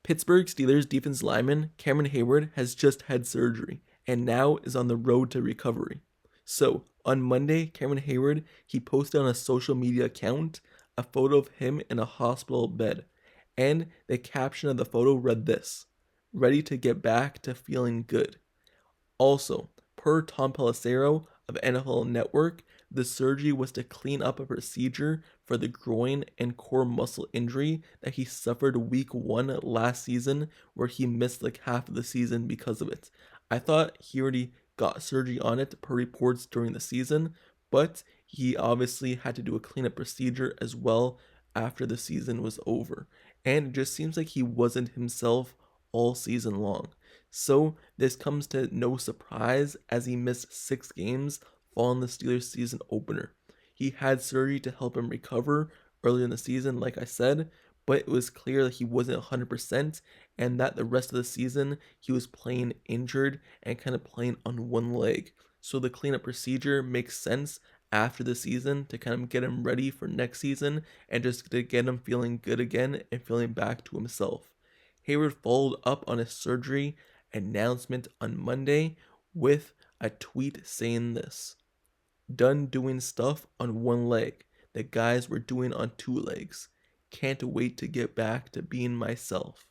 Pittsburgh Steelers defense lineman Cameron Heyward has just had surgery and now is on the road to recovery. So, on Monday, Cameron Heyward, he posted on a social media account a photo of him in a hospital bed, and the caption of the photo read this: "Ready to get back to feeling good." Also, per Tom Pelissero of NFL Network, the surgery was to clean up a procedure for the groin and core muscle injury that he suffered week 1 last season, where he missed like half of the season because of it. I thought he already got surgery on it per reports during the season, but he obviously had to do a cleanup procedure as well after the season was over. And it just seems like he wasn't himself all season long. So this comes to no surprise as he missed 6 games following the Steelers season opener. He had surgery to help him recover earlier in the season, like I said, but it was clear that he wasn't 100% and that the rest of the season he was playing injured and kind of playing on one leg. So the cleanup procedure makes sense after the season to kind of get him ready for next season and just to get him feeling good again and feeling back to himself. Hayward followed up on his surgery announcement on Monday with a tweet saying this: "Done doing stuff on one leg that guys were doing on 2 legs. Can't wait to get back to being myself."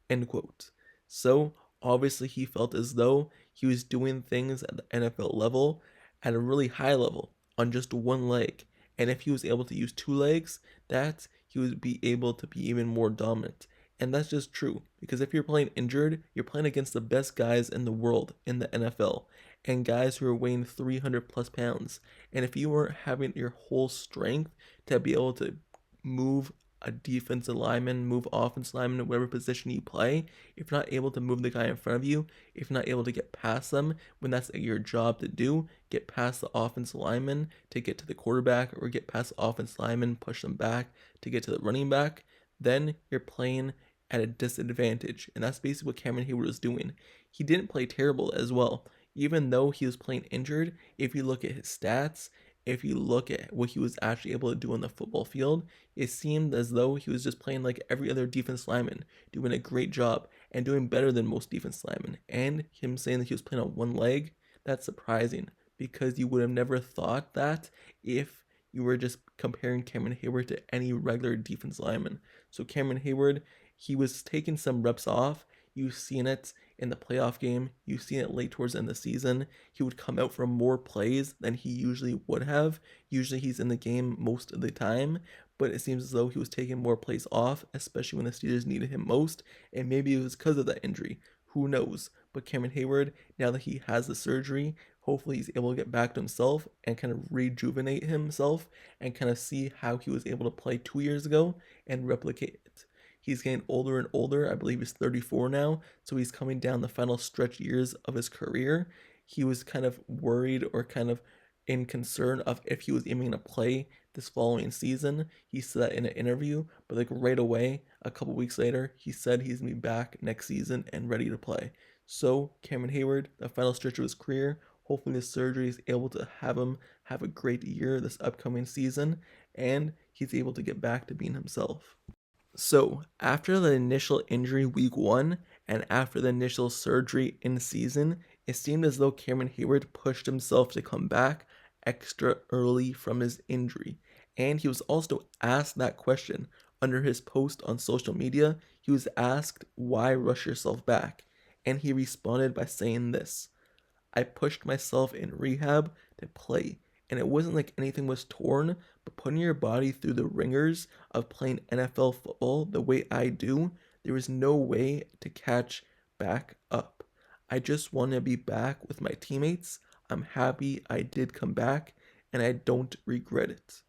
End quote. So obviously he felt as though he was doing things at the NFL level at a really high level on just one leg. And if he was able to use 2 legs, that he would be able to be even more dominant. And that's just true, because if you're playing injured, you're playing against the best guys in the world in the NFL, and guys who are weighing 300 plus pounds. And if you weren't having your whole strength to be able to move a defensive lineman, move offensive lineman, whatever position you play, if you're not able to move the guy in front of you, if you're not able to get past them when that's your job to do, get past the offensive lineman to get to the quarterback, or get past the offensive lineman, push them back to get to the running back, then you're playing at a disadvantage. And that's basically what Cameron Heyward was doing. He didn't play terrible as well. Even though he was playing injured, if you look at his stats, if you look at what he was actually able to do on the football field, it seemed as though he was just playing like every other defense lineman, doing a great job and doing better than most defense linemen. And him saying that he was playing on one leg, that's surprising, because you would have never thought that if you were just comparing Cameron Heyward to any regular defense lineman. So Cameron Heyward, he was taking some reps off. You've seen it in the playoff game. You've seen it late towards the end of the season. He would come out for more plays than he usually would have. Usually he's in the game most of the time, but it seems as though he was taking more plays off, especially when the Steelers needed him most, and maybe it was because of that injury. Who knows? But Cameron Heyward, now that he has the surgery, hopefully he's able to get back to himself and kind of rejuvenate himself and kind of see how he was able to play 2 years ago and replicate it. He's getting older and older. I believe he's 34 now, so he's coming down the final stretch years of his career. He was kind of worried or kind of in concern of if he was even going to play this following season. He said that in an interview, but like right away, a couple weeks later, he said he's going to be back next season and ready to play. So Cameron Heyward, the final stretch of his career, hopefully this surgery is able to have him have a great year this upcoming season, and he's able to get back to being himself. So, after the initial injury week 1 and after the initial surgery in season, it seemed as though Cameron Heyward pushed himself to come back extra early from his injury. And he was also asked that question under his post on social media. He was asked, "Why rush yourself back?" And he responded by saying this: "I pushed myself in rehab to play. And it wasn't like anything was torn, but putting your body through the ringers of playing NFL football the way I do, there was no way to catch back up. I just want to be back with my teammates. I'm happy I did come back, and I don't regret it."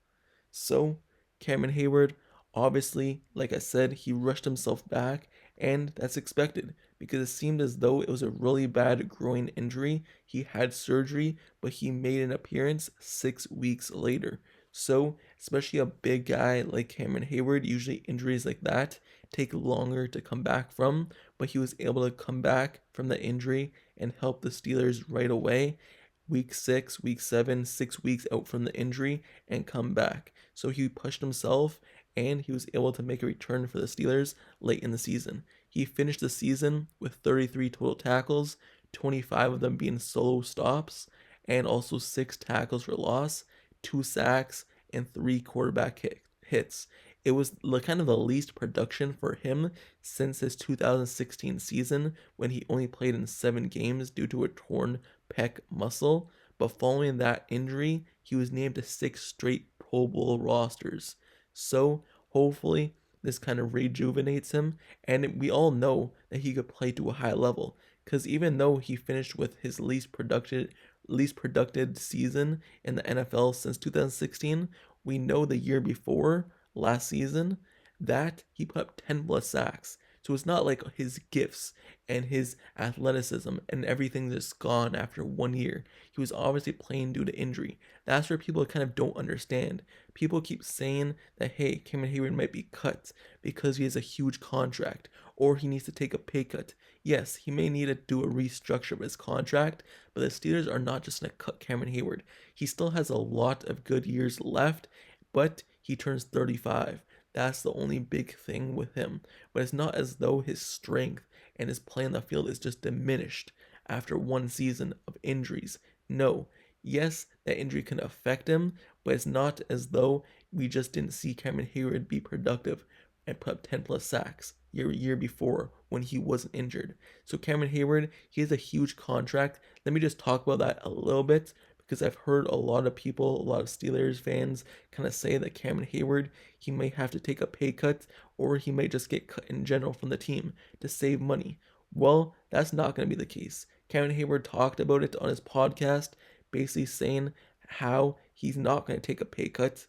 So, Cameron Heyward, obviously, like I said, he rushed himself back, and that's expected because it seemed as though it was a really bad groin injury. He had surgery, but he made an appearance 6 weeks later. So, especially a big guy like Cameron Heyward, usually injuries like that take longer to come back from, but he was able to come back from the injury and help the Steelers right away. Week 6, week 7, 6 weeks out from the injury and come back. So he pushed himself, and he was able to make a return for the Steelers late in the season. He finished the season with 33 total tackles, 25 of them being solo stops, and also 6 tackles for loss, 2 sacks, and 3 quarterback hits. It was kind of the least production for him since his 2016 season when he only played in 7 games due to a torn pec muscle. But following that injury, he was named to 6 straight Pro Bowl rosters. So hopefully this kind of rejuvenates him, and we all know that he could play to a high level. Because even though he finished with his least productive season in the NFL since 2016, we know the year before, last season, that he put up 10 plus sacks. So it's not like his gifts and his athleticism and everything just gone after 1 year. He was obviously playing due to injury. That's where people kind of don't understand. People keep saying that, hey, Cameron Heyward might be cut because he has a huge contract or he needs to take a pay cut. Yes, he may need to do a restructure of his contract, but the Steelers are not just going to cut Cameron Heyward. He still has a lot of good years left, but he turns 35. That's the only big thing with him. But it's not as though his strength and his play on the field is just diminished after 1 season of injuries. No. Yes, that injury can affect him, but it's not as though we just didn't see Cameron Heyward be productive and put up 10 plus sacks year before when he wasn't injured. So Cameron Heyward, he has a huge contract. Let me just talk about that a little bit, because I've heard a lot of people, a lot of Steelers fans kind of say that Cameron Heyward, he may have to take a pay cut or he may just get cut in general from the team to save money. Well, that's not going to be the case. Cameron Heyward talked about it on his podcast, basically saying how he's not going to take a pay cut.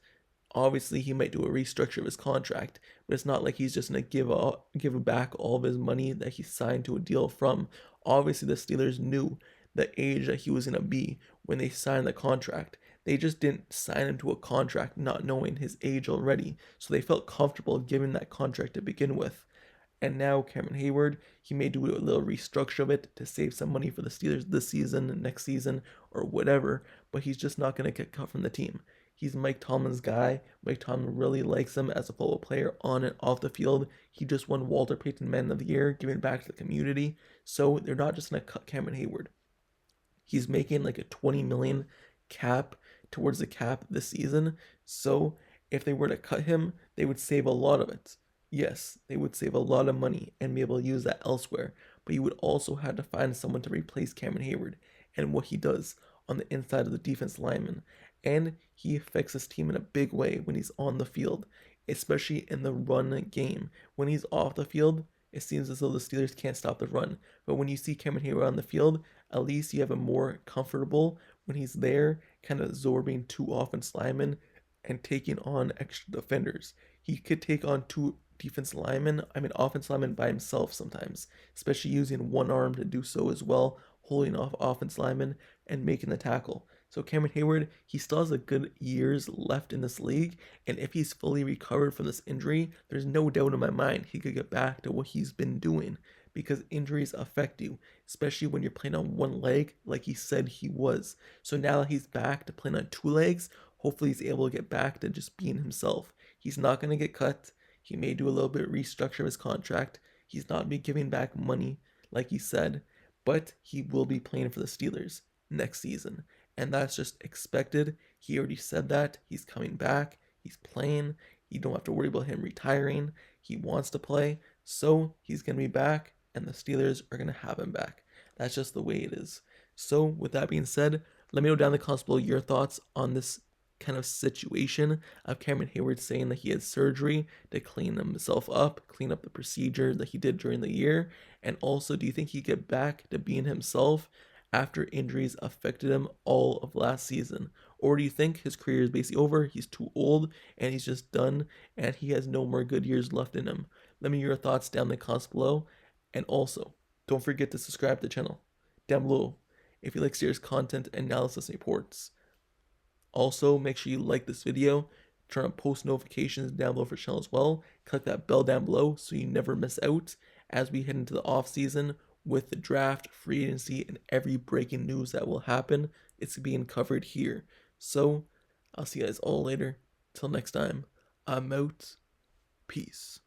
Obviously, he might do a restructure of his contract, but it's not like he's just going to give back all of his money that he signed to a deal from. Obviously, the Steelers knew the age that he was going to be when they signed the contract. They just didn't sign him to a contract not knowing his age already, so they felt comfortable giving that contract to begin with. And now Cameron Heyward, he may do a little restructure of it to save some money for the Steelers this season, next season, or whatever, but he's just not going to get cut from the team. He's Mike Tomlin's guy. Mike Tomlin really likes him as a football player on and off the field. He just won Walter Payton Man of the Year, giving back to the community. So they're not just going to cut Cameron Heyward. He's making like a $20 million cap towards the cap this season. So if they were to cut him, they would save a lot of it. Yes, they would save a lot of money and be able to use that elsewhere. But you would also have to find someone to replace Cameron Heyward and what he does on the inside of the defense lineman. And he affects his team in a big way when he's on the field, especially in the run game. When he's off the field, it seems as though the Steelers can't stop the run. But when you see Cameron Heyward on the field, at least you have a more comfortable when he's there, kind of absorbing 2 offense linemen and taking on extra defenders. He could take on 2 offense linemen by himself sometimes, especially using one arm to do so as well, holding off offense linemen and making the tackle. So Cameron Heyward, he still has a good years left in this league, and if he's fully recovered from this injury, there's no doubt in my mind he could get back to what he's been doing, because injuries affect you, especially when you're playing on one leg like he said he was. So now that he's back to playing on 2 legs, hopefully he's able to get back to just being himself. He's not going to get cut. He may do a little bit of restructure of his contract. He's not be giving back money like he said, but he will be playing for the Steelers next season. And that's just expected. He already said that. He's coming back. He's playing. You don't have to worry about him retiring. He wants to play. So he's going to be back, and the Steelers are going to have him back. That's just the way it is. So with that being said, let me know down in the comments below your thoughts on this kind of situation of Cameron Heyward saying that he had surgery to clean himself up, clean up the procedure that he did during the year. And also, do you think he get back to being himself after injuries affected him all of last season? Or do you think his career is basically over, he's too old, and he's just done, and he has no more good years left in him? Let me know your thoughts down in the comments below. And also, don't forget to subscribe to the channel down below if you like serious content and analysis and reports. Also, make sure you like this video, turn on post notifications down below for the channel as well. Click that bell down below so you never miss out as we head into the off season with the draft, free agency, and every breaking news that will happen. It's being covered here. So, I'll see you guys all later. Till next time, I'm out. Peace.